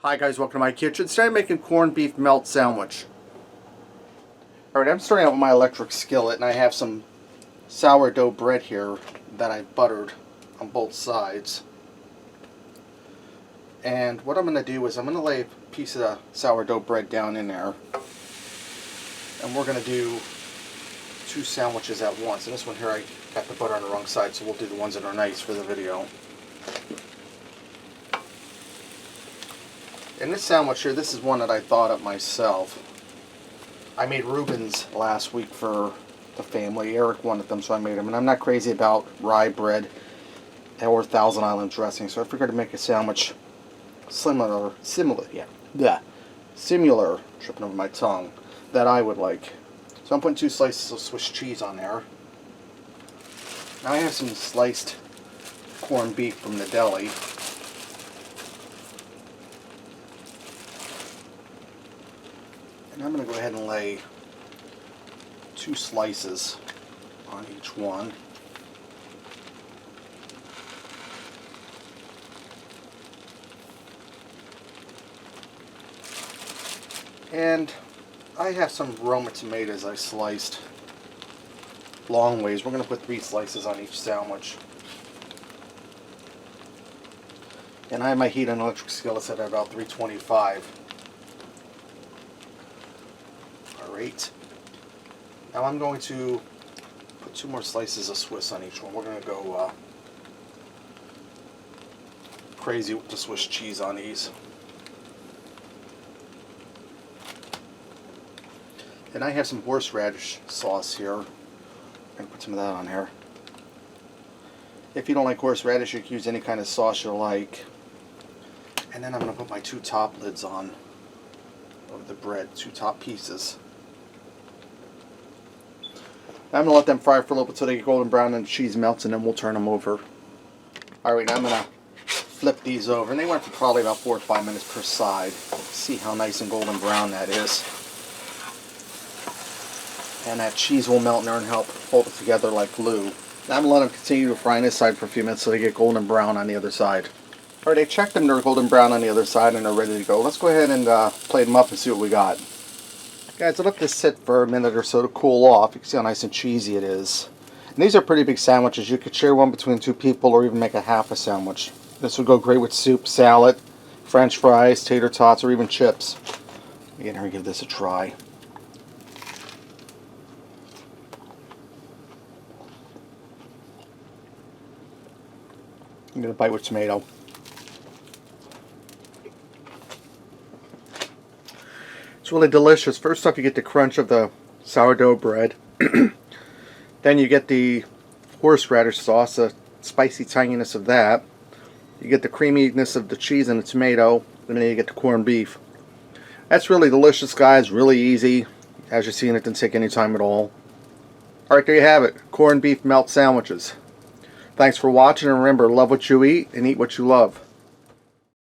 Hi guys, welcome to my kitchen. Today I'm making corned beef melt sandwich. Alright, I'm starting out with my electric skillet, and I have some sourdough bread here that I buttered on both sides. And what I'm going to do is I'm going to lay a piece of the sourdough bread down in there. And we're going to do two sandwiches at once. And this one here, I got the butter on the wrong side, so we'll do the ones that are nice for the video. And this sandwich here, this is one that I thought up myself. I made Reubens last week for the family. Eric wanted them, so I made them. And I'm not crazy about rye bread or Thousand Island dressing, so I figured to make a sandwich similar, tripping over my tongue, that I would like. So I'm putting 2 slices of Swiss cheese on there. Now I have some sliced corned beef from the deli. And I'm going to go ahead and lay 2 slices on each one. And I have some Roma tomatoes I sliced long ways. We're going to put 3 slices on each sandwich. And I have my heat on electric skillet set at about 325. Alright. Now I'm going to put 2 more slices of Swiss on each one. We're going to go crazy with the Swiss cheese on these. And I have some horseradish sauce here. I'm going to put some of that on here. If you don't like horseradish, you can use any kind of sauce you like. And then I'm going to put my 2 top lids on of the bread, 2 top pieces. I'm going to let them fry for a little bit so they get golden brown and the cheese melts, and then we'll turn them over. Alright, now I'm going to flip these over, and they went for probably about 4 or 5 minutes per side. See how nice and golden brown that is. And that cheese will melt in there and help hold it together like glue. Now I'm going to let them continue to fry on this side for a few minutes so they get golden brown on the other side. Alright, I checked them, they're golden brown on the other side and they're ready to go. Let's go ahead and plate them up and see what we got. Guys, I let this sit for a minute or so to cool off. You can see how nice and cheesy it is. And these are pretty big sandwiches. You could share one between 2 people or even make a half a sandwich. This would go great with soup, salad, French fries, tater tots, or even chips. Get here and give this a try. I'm going to bite with tomato. It's really delicious. First off, you get the crunch of the sourdough bread. Then you get the horseradish sauce, the spicy tanginess of that. You get the creaminess of the cheese and the tomato. And then you get the corned beef. That's really delicious, guys. Really easy. As you're seeing, it didn't take any time at all. Alright, there you have it. Corned beef melt sandwiches. Thanks for watching, and remember, love what you eat and eat what you love.